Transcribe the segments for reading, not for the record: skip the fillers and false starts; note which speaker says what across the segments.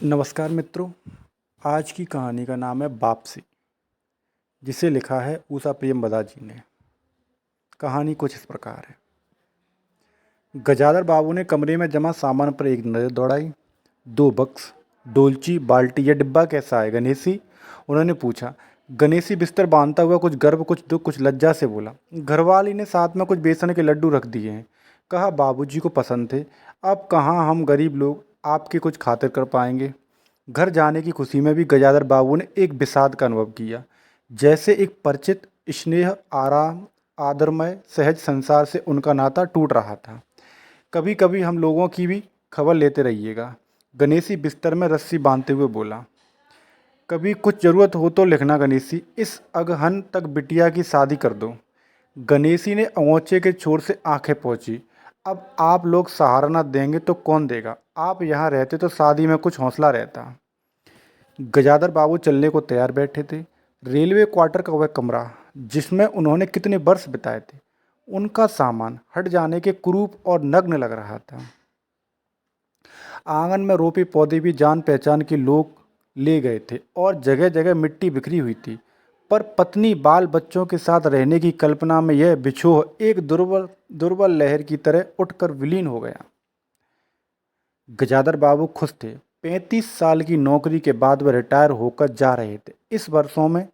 Speaker 1: नमस्कार मित्रों। आज की कहानी का नाम है वापसी, जिसे लिखा है उषा प्रियमवदा जी ने। कहानी कुछ इस प्रकार है। गजाधर बाबू ने कमरे में जमा सामान पर एक नज़र दौड़ाई। 2 बक्स, डोलची, बाल्टी, यह डिब्बा कैसा है गणेशी? उन्होंने पूछा। गणेशी बिस्तर बांधता हुआ कुछ गर्व, कुछ दुख, कुछ लज्जा से बोला। घरवाली ने साथ में कुछ बेसन के लड्डू रख दिए हैं। कहा बाबूजी को पसंद थे। अब कहाँ हम गरीब लोग आपकी कुछ खातिर कर पाएंगे। घर जाने की खुशी में भी गजाधर बाबू ने एक विषाद का अनुभव किया। जैसे एक परिचित, स्नेह, आराम, आदरमय, सहज संसार से उनका नाता टूट रहा था। कभी कभी हम लोगों की भी खबर लेते रहिएगा, गणेशी बिस्तर में रस्सी बांधते हुए बोला। कभी कुछ ज़रूरत हो तो लिखना गणेशी, इस अगहन तक बिटिया की शादी कर दो। गणेशी ने अंगोछे के छोर से आंखें पोंछी। अब आप लोग सहारा न देंगे तो कौन देगा? आप यहाँ रहते तो शादी में कुछ हौसला रहता। गजाधर बाबू चलने को तैयार बैठे थे। रेलवे क्वार्टर का वह कमरा जिसमें उन्होंने कितने वर्ष बिताए थे, उनका सामान हट जाने के कुरूप और नग्न लग रहा था। आंगन में रोपे पौधे भी जान पहचान के लोग ले गए थे और जगह जगह मिट्टी बिखरी हुई थी। पर पत्नी बाल बच्चों के साथ रहने की कल्पना में यह बिछोह एक दुर्बल दुर्बल लहर की तरह उठकर विलीन हो गया। गजाधर बाबू खुश थे। 35 साल की नौकरी के बाद वह रिटायर होकर जा रहे थे। इस वर्षों में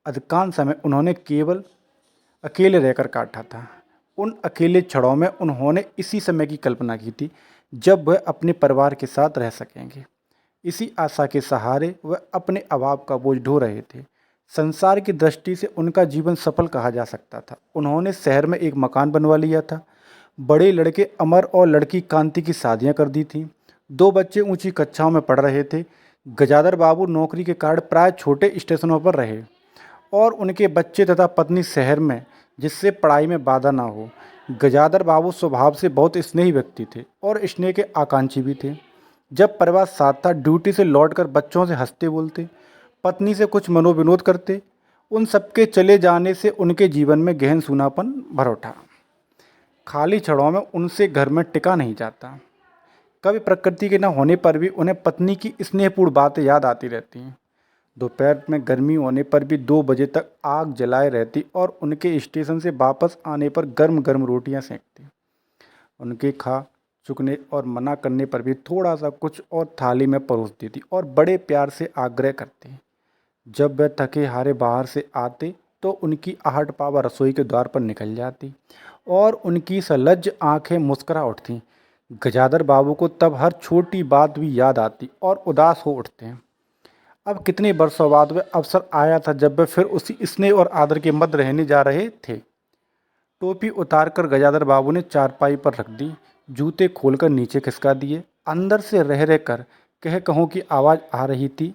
Speaker 1: अधिकांश समय उन्होंने केवल अकेले रहकर काटा था। उन अकेले क्षणों में उन्होंने इसी समय की कल्पना की थी जब वह अपने परिवार के साथ रह सकेंगे। इसी आशा के सहारे वह अपने अभाव का बोझ ढो रहे थे। संसार की दृष्टि से उनका जीवन सफल कहा जा सकता था। उन्होंने शहर में एक मकान बनवा लिया था। बड़े लड़के अमर और लड़की कांति की शादियां कर दी थीं। 2 बच्चे ऊंची कक्षाओं में पढ़ रहे थे। गजाधर बाबू नौकरी के कारण प्राय छोटे स्टेशनों पर रहे और उनके बच्चे तथा पत्नी शहर में, जिससे पढ़ाई में बाधा ना हो। गजाधर बाबू स्वभाव से बहुत स्नेही व्यक्ति थे और स्नेह के आकांक्षी भी थे। जब परिवार साथ था, ड्यूटी से लौटकर बच्चों से हंसते बोलते, पत्नी से कुछ मनोविनोद करते। उन सबके चले जाने से उनके जीवन में गहन सूनापन भर उठा। खाली क्षणों में उनसे घर में टिका नहीं जाता। कभी प्रकृति के न होने पर भी उन्हें पत्नी की स्नेहपूर्ण बातें याद आती रहती हैं। दोपहर में गर्मी होने पर भी 2 बजे तक आग जलाए रहती और उनके स्टेशन से वापस आने पर गर्म गर्म रोटियां सेंकती। उनके खा चुकने और मना करने पर भी थोड़ा सा कुछ और थाली में परोस देती और बड़े प्यार से आग्रह करती। जब वह थके हारे बाहर से आते तो उनकी आहट पावा रसोई के द्वार पर निकल जाती और उनकी सलज्ज आंखें मुस्करा उठती। गजाधर बाबू को तब हर छोटी बात भी याद आती और उदास हो उठते हैं। अब कितने वर्षों बाद वह अवसर आया था जब वे फिर उसी स्नेह और आदर के मध्य रहने जा रहे थे। टोपी उतारकर गजाधर बाबू ने चारपाई पर रख दी। जूते खोलकर नीचे खिसका दिए। अंदर से रह रह कर कह कहों की आवाज़ आ रही थी।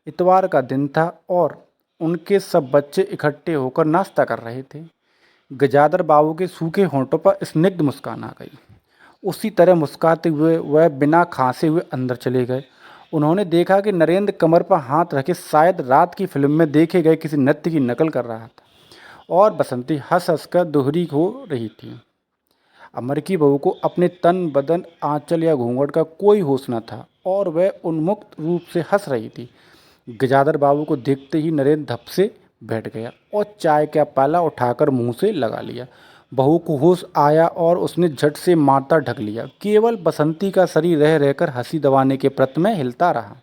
Speaker 1: इतवार का दिन था और उनके सब बच्चे इकट्ठे होकर नाश्ता कर रहे थे। गजाधर बाबू के सूखे होंठों पर स्निग्ध मुस्कान आ गई। उसी तरह मुस्कुराते हुए वह बिना खांसे हुए अंदर चले गए। उन्होंने देखा कि नरेंद्र कमर पर हाथ रखे शायद रात की फिल्म में देखे गए किसी नृत्य की नकल कर रहा था और बसंती हंस हंस कर दोहरी हो रही थी। अमर की बहू को अपने तन बदन, आंचल या घूंघट का कोई होश न था और वह उन्मुक्त रूप से हंस रही थी। गजाधर बाबू को देखते ही नरेंद्र धप से बैठ गया और चाय का प्याला उठाकर मुंह से लगा लिया। बहू को होश आया और उसने झट से माथा ढक लिया। केवल बसंती का शरीर रह रहकर हंसी दबाने के प्रयत्न में हिलता रहा।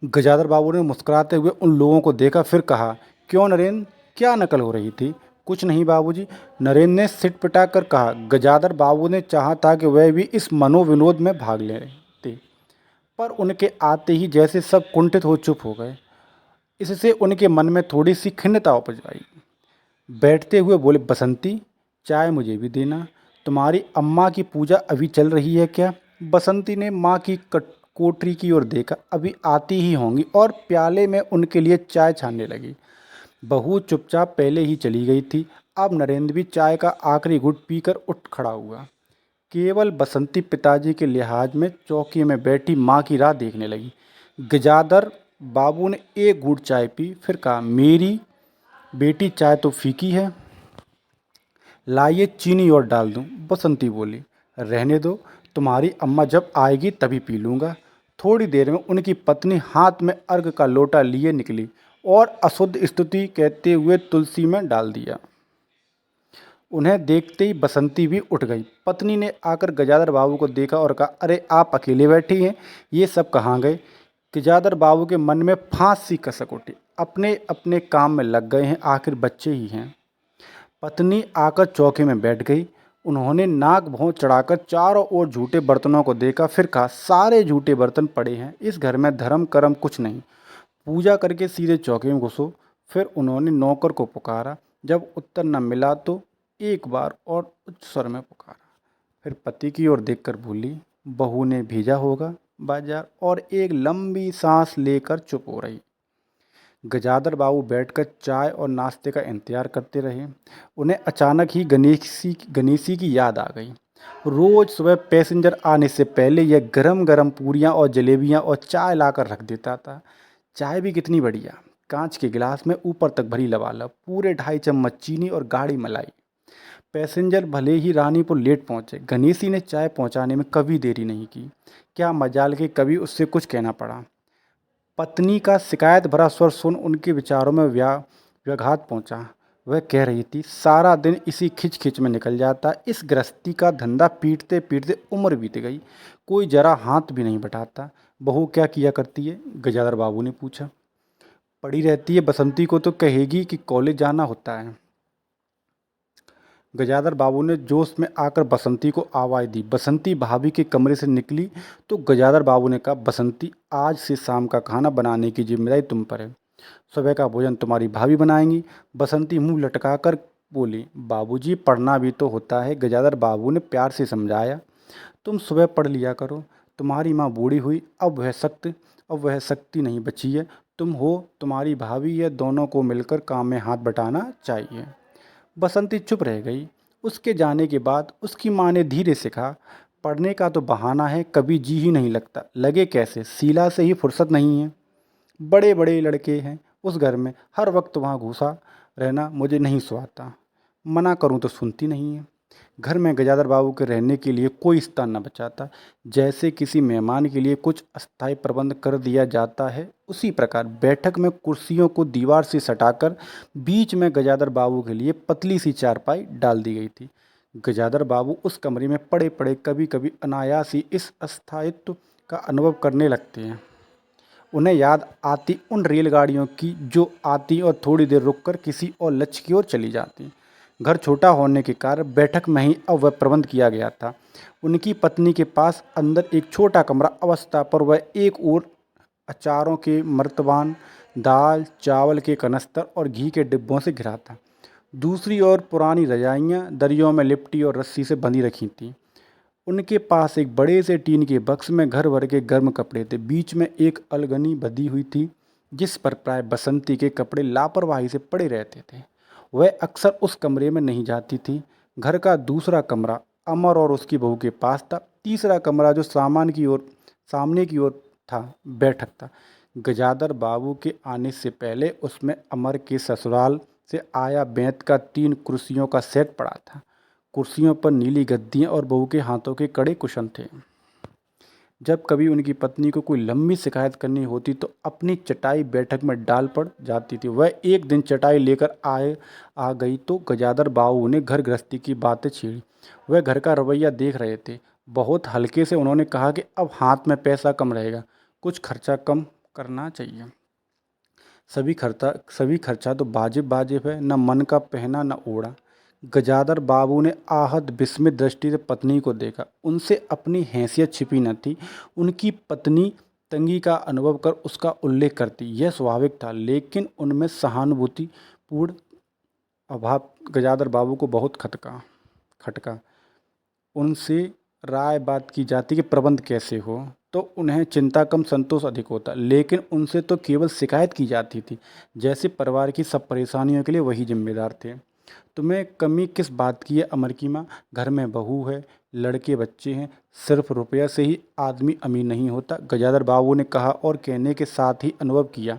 Speaker 1: गजाधर बाबू ने मुस्कुराते हुए उन लोगों को देखा, फिर कहा, क्यों नरेंद्र, क्या नकल हो रही थी? कुछ नहीं बाबूजी, नरेंद्र ने सिट पिटा कर कहा। गजाधर बाबू ने चाहा था कि वह भी इस मनोविनोद में भाग लेते, पर उनके आते ही जैसे सब कुंठित हो चुप हो गए। इससे उनके मन में थोड़ी सी खिन्नता उपज आई। बैठते हुए बोले, बसंती, चाय मुझे भी देना। तुम्हारी अम्मा की पूजा अभी चल रही है क्या? बसंती ने माँ की कोठरी की ओर देखा। अभी आती ही होंगी और प्याले में उनके लिए चाय छानने लगी। बहू चुपचाप पहले ही चली गई थी। अब नरेंद्र भी चाय का आखिरी घुट पीकर उठ खड़ा हुआ। केवल बसंती पिताजी के लिहाज में चौकी में बैठी माँ की राह देखने लगी। गजाधर बाबू ने एक घूंट चाय पी, फिर कहा, मेरी बेटी, चाय तो फीकी है, लाइए चीनी और डाल दूं। बसंती बोली, रहने दो, तुम्हारी अम्मा जब आएगी तभी पी लूँगा। थोड़ी देर में उनकी पत्नी हाथ में अर्घ का लोटा लिए निकली और अशुद्ध स्तुति कहते हुए तुलसी में डाल दिया। उन्हें देखते ही बसंती भी उठ गई। पत्नी ने आकर गजाधर बाबू को देखा और कहा, अरे आप अकेले बैठी हैं, ये सब कहाँ गए? गजाधर बाबू के मन में फांस सी कसक उठी। अपने अपने काम में लग गए हैं, आखिर बच्चे ही हैं। पत्नी आकर चौके में बैठ गई। उन्होंने नाक भौं चढ़ाकर चारों ओर झूठे बर्तनों को देखा, फिर कहा, सारे झूठे बर्तन पड़े हैं, इस घर में धर्म कर्म कुछ नहीं, पूजा करके सीधे चौके में घुसो। फिर उन्होंने नौकर को पुकारा। जब उत्तर न मिला तो एक बार और उच्च स्वर में पुकारा। फिर पति की ओर देखकर बोली, बहू ने भेजा होगा बाजार, और एक लंबी सांस लेकर चुप हो रही। गजाधर बाबू बैठकर चाय और नाश्ते का इंतजार करते रहे। उन्हें अचानक ही गणेशी की याद आ गई। रोज सुबह पैसेंजर आने से पहले यह गरम गरम पूरियां और जलेबियां और चाय लाकर रख देता था। चाय भी कितनी बढ़िया, कांच के गिलास में ऊपर तक भरी लबालब, पूरे 2.5 चम्मच चीनी और गाढ़ी मलाई। पैसेंजर भले ही रानीपुर लेट पहुंचे, गणेशी ने चाय पहुंचाने में कभी देरी नहीं की। क्या मजाल के कभी उससे कुछ कहना पड़ा। पत्नी का शिकायत भरा स्वर सुन उनके विचारों में व्याघात पहुंचा। वह कह रही थी, सारा दिन इसी खिच खिच में निकल जाता, इस गृहस्थी का धंधा पीटते पीटते उम्र बीत गई, कोई जरा हाथ भी नहीं बटाता। बहू क्या किया करती है? गजाधर बाबू ने पूछा। पड़ी रहती है, बसंती को तो कहेगी कि कॉलेज जाना होता है। गजाधर बाबू ने जोश में आकर बसंती को आवाज़ दी। बसंती भाभी के कमरे से निकली तो गजाधर बाबू ने कहा, बसंती, आज से शाम का खाना बनाने की जिम्मेदारी तुम पर है। सुबह का भोजन तुम्हारी भाभी बनाएंगी। बसंती मुंह लटकाकर बोली, बाबूजी, पढ़ना भी तो होता है। गजाधर बाबू ने प्यार से समझाया, तुम सुबह पढ़ लिया करो, तुम्हारी माँ बूढ़ी हुई, अब वह शक्ति नहीं बची है। तुम हो, तुम्हारी भाभी, यह दोनों को मिलकर काम में हाथ बटाना चाहिए। बसंती चुप रह गई। उसके जाने के बाद उसकी माँ ने धीरे से कहा, पढ़ने का तो बहाना है, कभी जी ही नहीं लगता। लगे कैसे, शीला से ही फुर्सत नहीं है। बड़े बड़े लड़के हैं उस घर में, हर वक्त वहाँ घुसा रहना मुझे नहीं सुहाता। मना करूँ तो सुनती नहीं है। घर में गजाधर बाबू के रहने के लिए कोई स्थान न बचा था। जैसे किसी मेहमान के लिए कुछ अस्थायी प्रबंध कर दिया जाता है, उसी प्रकार बैठक में कुर्सियों को दीवार से सटाकर बीच में गजाधर बाबू के लिए पतली सी चारपाई डाल दी गई थी। गजाधर बाबू उस कमरे में पड़े पड़े कभी कभी अनायास ही इस अस्थायित्व का अनुभव करने लगते हैं। उन्हें याद आती उन रेलगाड़ियों की जो आती और थोड़ी देर रुककर किसी और लक्ष्य की ओर चली जाती। घर छोटा होने के कारण बैठक में ही अब वह प्रबंध किया गया था। उनकी पत्नी के पास अंदर एक छोटा कमरा अवस्था पर वह एक ओर अचारों के मर्तबान, दाल चावल के कनस्तर और घी के डिब्बों से घिरा था। दूसरी ओर पुरानी रजाइयाँ दरियों में लिपटी और रस्सी से बंधी रखी थीं। उनके पास एक बड़े से टीन के बक्स में घर भर के गर्म कपड़े थे। बीच में एक अलगनी बधी हुई थी जिस पर प्राय बसंती के कपड़े लापरवाही से पड़े रहते थे। वह अक्सर उस कमरे में नहीं जाती थी। घर का दूसरा कमरा अमर और उसकी बहू के पास था। तीसरा कमरा जो सामने की ओर था, बैठक था। गजाधर बाबू के आने से पहले उसमें अमर के ससुराल से आया बेंत का 3 कुर्सियों का सेट पड़ा था। कुर्सियों पर नीली गद्दियाँ और बहू के हाथों के कड़े कुशन थे। जब कभी उनकी पत्नी को कोई लंबी शिकायत करनी होती तो अपनी चटाई बैठक में डाल पड़ जाती थी। वह एक दिन चटाई लेकर आ गई तो गजाधर बाबू ने घर गृहस्थी की बातें छेड़ी। वह घर का रवैया देख रहे थे। बहुत हल्के से उन्होंने कहा कि अब हाथ में पैसा कम रहेगा, कुछ खर्चा कम करना चाहिए। सभी खर्चा तो वाजिब है, न मन का पहना न ओढ़ा। गजाधर बाबू ने आहत विस्मित दृष्टि से पत्नी को देखा। उनसे अपनी हैसियत छिपी न थी। उनकी पत्नी तंगी का अनुभव कर उसका उल्लेख करती, यह स्वाभाविक था, लेकिन उनमें सहानुभूतिपूर्ण अभाव गजाधर बाबू को बहुत खटका। उनसे राय बात की जाती कि प्रबंध कैसे हो तो उन्हें चिंता कम संतोष अधिक होता, लेकिन उनसे तो केवल शिकायत की जाती थी, जैसे परिवार की सब परेशानियों के लिए वही जिम्मेदार थे। तुम्हें कमी किस बात की है अमर की माँ? घर में बहू है, लड़के बच्चे हैं, सिर्फ रुपया से ही आदमी अमीर नहीं होता, गजाधर बाबू ने कहा और कहने के साथ ही अनुभव किया।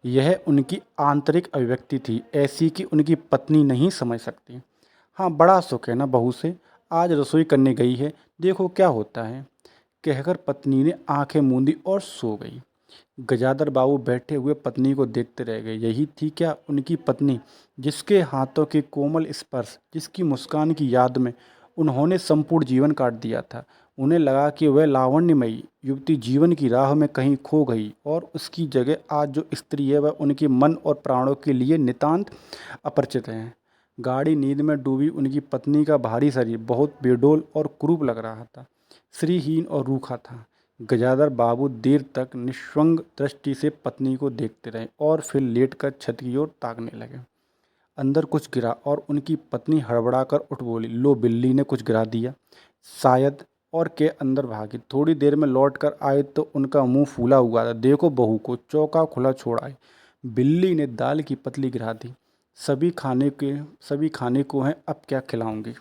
Speaker 1: यह उनकी आंतरिक अभिव्यक्ति थी, ऐसी कि उनकी पत्नी नहीं समझ सकती। हाँ, बड़ा सुख है ना बहू से, आज रसोई करने गई है, देखो क्या होता है। कहकर पत्नी ने आंखें मूंदी और सो गई। गजाधर बाबू बैठे हुए पत्नी को देखते रह गए। यही थी क्या उनकी पत्नी, जिसके हाथों के कोमल स्पर्श, जिसकी मुस्कान की याद में उन्होंने संपूर्ण जीवन काट दिया था। उन्हें लगा कि वह लावण्यमयी युवती जीवन की राह में कहीं खो गई और उसकी जगह आज जो स्त्री है वह उनके मन और प्राणों के लिए नितांत अपरिचित है। गाढ़ी नींद में डूबी उनकी पत्नी का भारी शरीर बहुत बेडौल और कुरूप लग रहा था, श्रीहीन और रूखा था। गजाधर बाबू देर तक निष्वंग दृष्टि से पत्नी को देखते रहे और फिर लेटकर छत की ओर ताकने लगे। अंदर कुछ गिरा और उनकी पत्नी हड़बड़ाकर उठ बोली, लो बिल्ली ने कुछ गिरा दिया शायद, और के अंदर भागी। थोड़ी देर में लौट कर आए तो उनका मुंह फूला हुआ था। देखो बहू को चौका खुला छोड़ आए। बिल्ली ने दाल की पतली गिरा दी। सभी खाने को हैं, अब क्या खिलाऊंगी।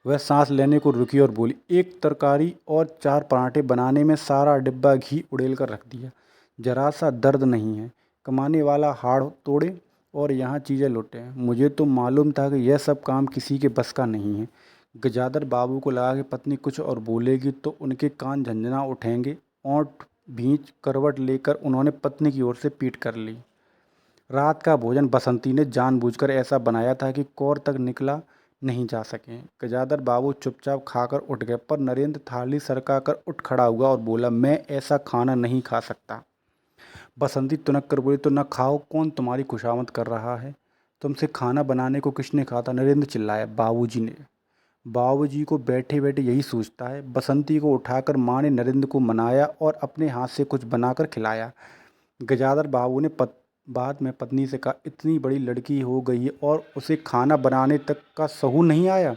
Speaker 1: वह सांस लेने को रुकी और बोली, एक तरकारी और 4 पराठे बनाने में सारा डिब्बा घी उड़ेल कर रख दिया। जरा सा दर्द नहीं है। कमाने वाला हाड़ तोड़े और यहाँ चीज़ें लुटे। मुझे तो मालूम था कि यह सब काम किसी के बस का नहीं है। गजाधर बाबू को लगा कि पत्नी कुछ और बोलेगी तो उनके कान झंझना उठेंगे। ओंठ भींच करवट लेकर उन्होंने पत्नी की ओर से पीठ कर ली। रात का भोजन बसंती ने जानबूझकर ऐसा बनाया था कि कौर तक निकला नहीं जा सके। गजाधर बाबू चुपचाप खाकर उठ गए, पर नरेंद्र थाली सरकाकर उठ खड़ा हुआ और बोला, मैं ऐसा खाना नहीं खा सकता। बसंती तुनक कर बोली, तो न खाओ, कौन तुम्हारी खुशामद कर रहा है। तुमसे खाना बनाने को किसने कहा था। नरेंद्र चिल्लाया, बाबूजी ने। बाबूजी को बैठे बैठे यही सोचता है। बसंती को उठाकर माँ ने नरेंद्र को मनाया और अपने हाथ से कुछ बनाकर खिलाया। गजाधर बाबू ने बाद में पत्नी से कहा, इतनी बड़ी लड़की हो गई है और उसे खाना बनाने तक का सहूर नहीं आया।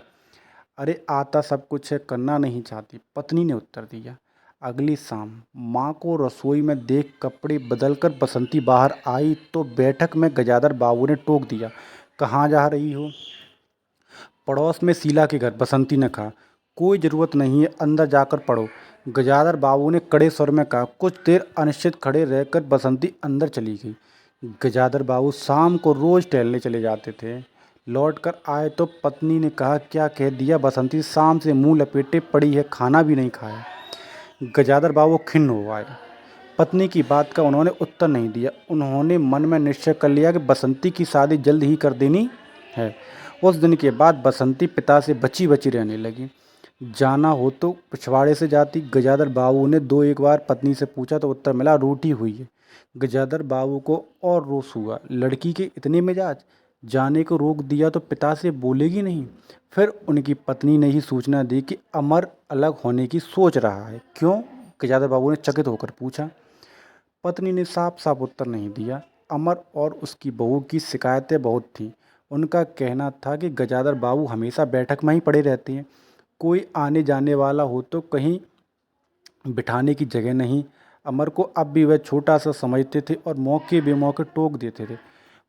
Speaker 1: अरे आता सब कुछ है, करना नहीं चाहती, पत्नी ने उत्तर दिया। अगली शाम माँ को रसोई में देख कपड़े बदलकर बसंती बाहर आई तो बैठक में गजाधर बाबू ने टोक दिया, कहाँ जा रही हो। पड़ोस में शीला के घर, बसंती ने कहा। कोई ज़रूरत नहीं है, अंदर जाकर पढ़ो, गजाधर बाबू ने कड़े स्वर में कहा। कुछ देर अनिश्चित खड़े रहकर बसंती अंदर चली गई। गजाधर बाबू शाम को रोज़ टहलने चले जाते थे। लौट कर आए तो पत्नी ने कहा, क्या कह दिया। बसंती शाम से मुंह लपेटे पड़ी है, खाना भी नहीं खाया। गजाधर बाबू खिन्न हो आए। पत्नी की बात का उन्होंने उत्तर नहीं दिया। उन्होंने मन में निश्चय कर लिया कि बसंती की शादी जल्द ही कर देनी है। उस दिन के बाद बसंती पिता से बची बची रहने लगी। जाना हो तो पिछवाड़े से जाती। गजाधर बाबू ने 2-1 बार पत्नी से पूछा तो उत्तर मिला, रोटी हुई है। गजाधर बाबू को और रोष हुआ। लड़की के इतने मिजाज, जाने को रोक दिया तो पिता से बोलेगी नहीं। फिर उनकी पत्नी ने ही सूचना दी कि अमर अलग होने की सोच रहा है। क्यों, गजाधर बाबू ने चकित होकर पूछा। पत्नी ने साफ साफ उत्तर नहीं दिया। अमर और उसकी बहू की शिकायतें बहुत थीं। उनका कहना था कि गजाधर बाबू हमेशा बैठक में ही पड़े रहते हैं। कोई आने जाने वाला हो तो कहीं बिठाने की जगह नहीं। अमर को अब भी वह छोटा सा समझते थे और मौके बेमौके टोक देते थे।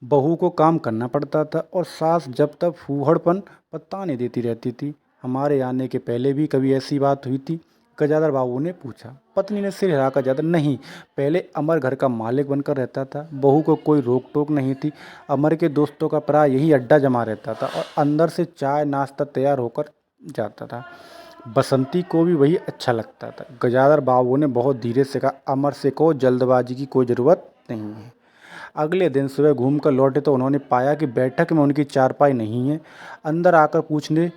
Speaker 1: बहू को काम करना पड़ता था और सास जब तक फूहड़पन पत्ता नहीं देती रहती थी। हमारे आने के पहले भी कभी ऐसी बात हुई थी, गजाधर बाबू ने पूछा। पत्नी ने सिर हिलाकर जवाब दिया, नहीं, पहले अमर घर का मालिक बनकर रहता था, बहू को कोई रोक टोक नहीं थी। अमर के दोस्तों का प्राय यही अड्डा जमा रहता था और अंदर से चाय नाश्ता तैयार होकर जाता था। बसंती को भी वही अच्छा लगता था। गजाधर बाबू ने बहुत धीरे से कहा, अमर से कहो जल्दबाजी की कोई ज़रूरत नहीं है। अगले दिन सुबह घूमकर लौटे तो उन्होंने पाया कि बैठक में उनकी चारपाई नहीं है। अंदर आकर पूछने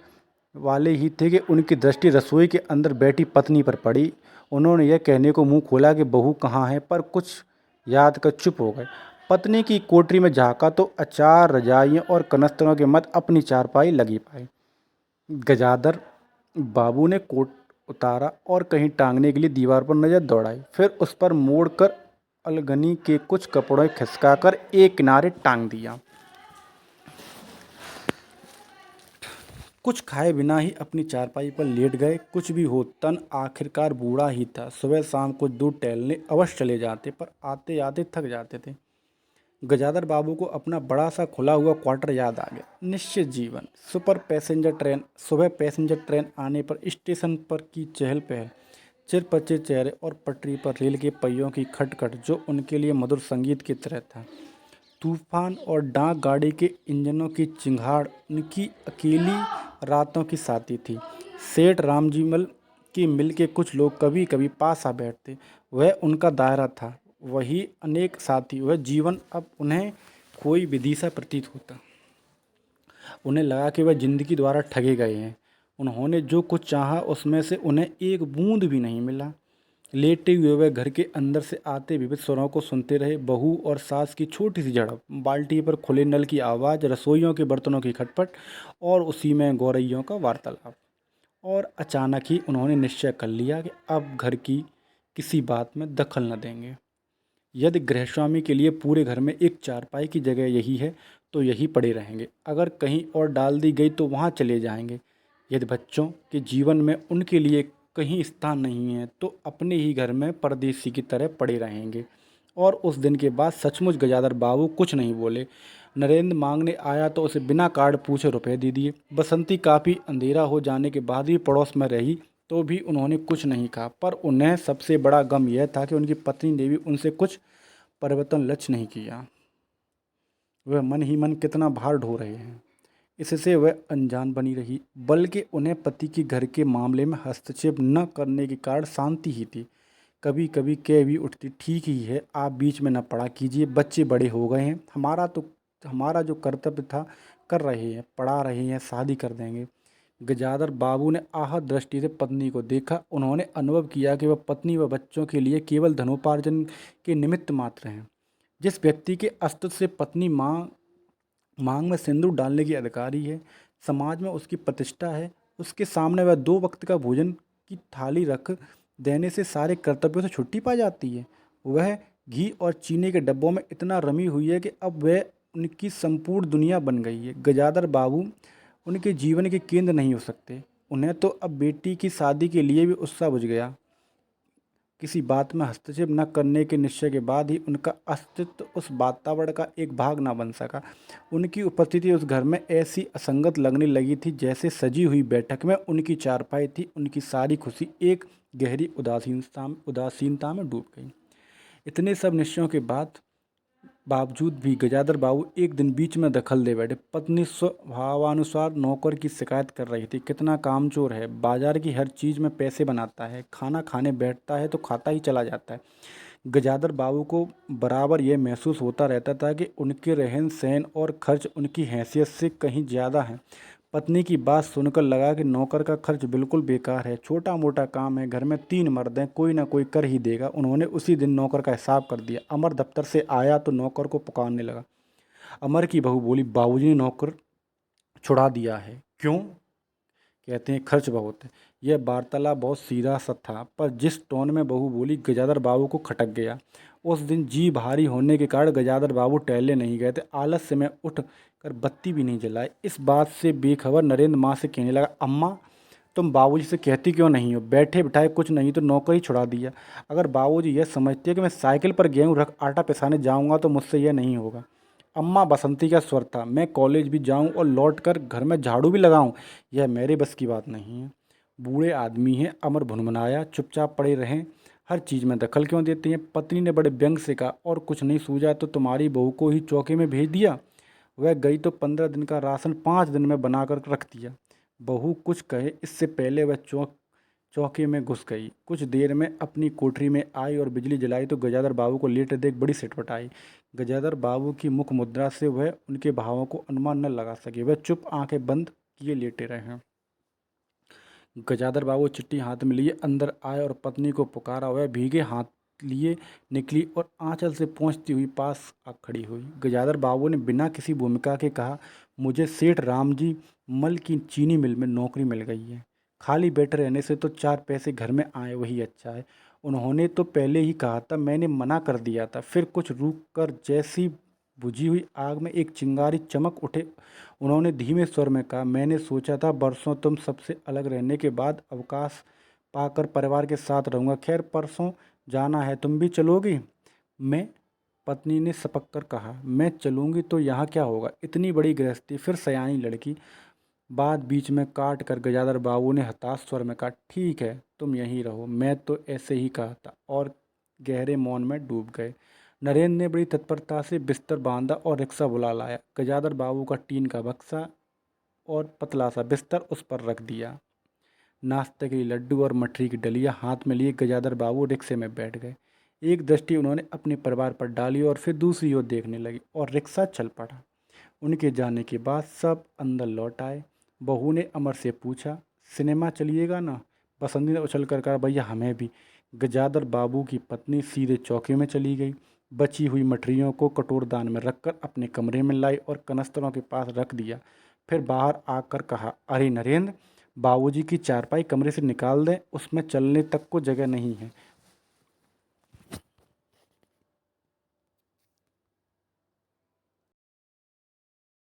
Speaker 1: वाले ही थे कि उनकी दृष्टि रसोई के अंदर बैठी पत्नी पर पड़ी। उन्होंने यह कहने को मुंह खोला कि बहू कहाँ है, पर कुछ याद कर चुप हो गए। पत्नी की कोठरी में झाँका तो अचार, रजाइयों और कनस्तरों के मत अपनी चारपाई लगी पाई। गजाधर बाबू ने कोट उतारा और कहीं टांगने के लिए दीवार पर नजर दौड़ाई, फिर उस पर मोड़कर अलगनी के कुछ कपड़ों खिसकाकर एक किनारे टांग दिया। कुछ खाए बिना ही अपनी चारपाई पर लेट गए। कुछ भी हो, तन आखिरकार बूढ़ा ही था। सुबह शाम कुछ दूर टहलने अवश्य चले जाते, पर आते आते थक जाते थे। गजाधर बाबू को अपना बड़ा सा खुला हुआ क्वार्टर याद आ गया। निश्चित जीवन, सुपर पैसेंजर ट्रेन। सुबह पैसेंजर ट्रेन आने पर स्टेशन पर की चहल पहल, चिरपचे चेहरे और पटरी पर रेल के पहियों की खटखट जो उनके लिए मधुर संगीत की तरह था। तूफान और डाक गाड़ी के इंजनों की चिंगाड़ उनकी अकेली रातों की साथी थी। सेठ रामजीमल कि मिल के कुछ लोग कभी कभी पास आ बैठते। वह उनका दायरा था, वही अनेक साथी, वह जीवन। अब उन्हें कोई विदिशा प्रतीत होता। उन्हें लगा कि वह जिंदगी द्वारा ठगे गए हैं। उन्होंने जो कुछ चाहा उसमें से उन्हें एक बूंद भी नहीं मिला। लेटे हुए वह घर के अंदर से आते विविध स्वरों को सुनते रहे। बहू और सास की छोटी सी झड़प, बाल्टी पर खुले नल की आवाज़, रसोइयों के बर्तनों की खटपट और उसी में गौरैयों का वार्तालाप। और अचानक ही उन्होंने निश्चय कर लिया कि अब घर की किसी बात में दखल न देंगे। यदि गृहस्वामी के लिए पूरे घर में एक चारपाई की जगह यही है तो यही पड़े रहेंगे। अगर कहीं और डाल दी गई तो वहाँ चले जाएंगे। यदि बच्चों के जीवन में उनके लिए कहीं स्थान नहीं है तो अपने ही घर में परदेसी की तरह पड़े रहेंगे। और उस दिन के बाद सचमुच गजाधर बाबू कुछ नहीं बोले। नरेंद्र मांगने आया तो उसे बिना कार्ड पूछे रुपए दे दिए। बसंती काफ़ी अंधेरा हो जाने के बाद भी पड़ोस में रही तो भी उन्होंने कुछ नहीं कहा। पर उन्हें सबसे बड़ा गम यह था कि उनकी पत्नी ने भी उनसे कुछ परिवर्तन लक्ष्य नहीं किया। वह मन ही मन कितना भार ढो रहे हैं, इससे वह अनजान बनी रही। बल्कि उन्हें पति के घर के मामले में हस्तक्षेप न करने के कारण शांति ही थी। कभी कभी कह भी उठती, ठीक ही है, आप बीच में न पड़ा कीजिए, बच्चे बड़े हो गए हैं, हमारा जो कर्तव्य था कर रहे हैं, पढ़ा रहे हैं, शादी कर देंगे। गजाधर बाबू ने आहत दृष्टि से पत्नी को देखा। उन्होंने अनुभव किया कि वह पत्नी व बच्चों के लिए केवल धनोपार्जन के निमित्त मात्र हैं। जिस व्यक्ति के अस्तित्व से पत्नी मांग में सिंदूर डालने की अधिकारी है, समाज में उसकी प्रतिष्ठा है, उसके सामने वह दो वक्त का भोजन की थाली रख देने से सारे कर्तव्यों से छुट्टी पा जाती है। वह घी और चीनी के डब्बों में इतना रमी हुई है कि अब वह उनकी संपूर्ण दुनिया बन गई है। गजाधर बाबू उनके जीवन के केंद्र नहीं हो सकते। उन्हें तो अब बेटी की शादी के लिए भी उत्साह बुझ गया। किसी बात में हस्तक्षेप न करने के निश्चय के बाद ही उनका अस्तित्व उस वातावरण का एक भाग न बन सका। उनकी उपस्थिति उस घर में ऐसी असंगत लगने लगी थी जैसे सजी हुई बैठक में उनकी चारपाई थी। उनकी सारी खुशी एक गहरी उदासीनता में डूब गई। इतने सब निश्चयों के बावजूद भी गजाधर बाबू एक दिन बीच में दखल दे बैठे। पत्नी स्वभावानुसार नौकर की शिकायत कर रही थी, कितना कामचोर है, बाजार की हर चीज़ में पैसे बनाता है, खाना खाने बैठता है तो खाता ही चला जाता है। गजाधर बाबू को बराबर यह महसूस होता रहता था कि उनके रहन सहन और खर्च उनकी हैसियत से कहीं ज़्यादा हैं। पत्नी की बात सुनकर लगा कि नौकर का खर्च बिल्कुल बेकार है, छोटा मोटा काम है, घर में 3 मर्द हैं, कोई ना कोई कर ही देगा। उन्होंने उसी दिन नौकर का हिसाब कर दिया। अमर दफ्तर से आया तो नौकर को पुकारने लगा। अमर की बहू बोली, बाबूजी ने नौकर छुड़ा दिया है। क्यों? कहते हैं खर्च बहुत है। यह वार्तालाप बहुत सीधा सा था, पर जिस टोन में बहू बोली गजाधर बाबू को खटक गया। उस दिन जी भारी होने के कारण गजाधर बाबू टहलने नहीं गए थे। आलस्य में उठ कर बत्ती भी नहीं जलाए। इस बात से बेखबर नरेंद्र माँ से कहने लगा, अम्मा तुम बाबूजी से कहती क्यों नहीं हो? बैठे बिठाए कुछ नहीं तो नौकर ही छुड़ा दिया। अगर बाबूजी यह समझते कि मैं साइकिल पर गेहूँ रख आटा पिसाने जाऊँगा तो मुझसे यह नहीं होगा। अम्मा, बसंती का स्वर था, मैं कॉलेज भी जाऊं और लौट कर घर में झाड़ू भी लगाऊं, यह मेरे बस की बात नहीं है। बूढ़े आदमी हैं, अमर भुनभुनाया, चुपचाप पड़े रहें, हर चीज़ में दखल क्यों देते हैं? पत्नी ने बड़े व्यंग से कहा, और कुछ नहीं सूझा तो तुम्हारी बहू को ही चौके में भेज दिया। वह गई तो 15 दिन का राशन 5 दिन में बनाकर रख दिया। बहू कुछ कहे इससे पहले वह चौके में घुस गई। कुछ देर में अपनी कोठरी में आई और बिजली जलाई तो गजाधर बाबू को लेटे देख बड़ी सिटपट आई। गजाधर बाबू की मुख मुद्रा से वह उनके भावों को अनुमान न लगा सके। वह चुप आंखें बंद किए लेटे रहे। गजाधर बाबू चिट्ठी हाथ में लिए अंदर आए और पत्नी को पुकारा। वह भीगे हाथ लिए निकली और आंचल से पहुंचती हुई पास आ खड़ी हुई। गजाधर बाबू ने बिना किसी भूमिका के कहा, मुझे सेठ रामजी मल की चीनी मिल में नौकरी मिल गई है। खाली बैठे रहने से तो 4 पैसे घर में आए वही अच्छा है। उन्होंने तो पहले ही कहा था, मैंने मना कर दिया था। फिर कुछ रुक कर जैसी बुझी हुई आग में एक चिंगारी चमक उठे। उन्होंने धीमे स्वर में कहा, मैंने सोचा था बरसों तुम सबसे अलग रहने के बाद अवकाश पाकर परिवार के साथ रहूँगा। खैर परसों जाना है, तुम भी चलोगी? मैं पत्नी ने सपक कर कहा, मैं चलूँगी तो यहाँ क्या होगा? इतनी बड़ी गृहस्थी, फिर सयानी लड़की। बात बीच में काट कर गजाधर बाबू ने हताश स्वर में कहा, ठीक है तुम यहीं रहो, मैं तो ऐसे ही कहा था, और गहरे मौन में डूब गए। नरेंद्र ने बड़ी तत्परता से बिस्तर बांधा और रिक्शा बुला लाया। गजाधर बाबू का टीन का बक्सा और पतला सा बिस्तर उस पर रख दिया। नाश्ते के लिए लड्डू और मठरी की डलिया हाथ में लिए गजाधर बाबू रिक्शे में बैठ गए। एक दृष्टि उन्होंने अपने परिवार पर डाली और फिर दूसरी ओर देखने लगी और रिक्शा चल पड़ा। उनके जाने के बाद सब अंदर लौट आए। बहू ने अमर से पूछा, सिनेमा चलिएगा ना? बसंती ने उछल कर कहा, भैया हमें भी। गजाधर बाबू की पत्नी सीधे चौके में चली गई। बची हुई मठरियों को कटोरदान में रखकर अपने कमरे में लाई और कनस्तरों के पास रख दिया। फिर बाहर आकर कहा, अरे नरेंद्र, बाबूजी की चारपाई कमरे से निकाल दें, उसमें चलने तक को जगह नहीं है।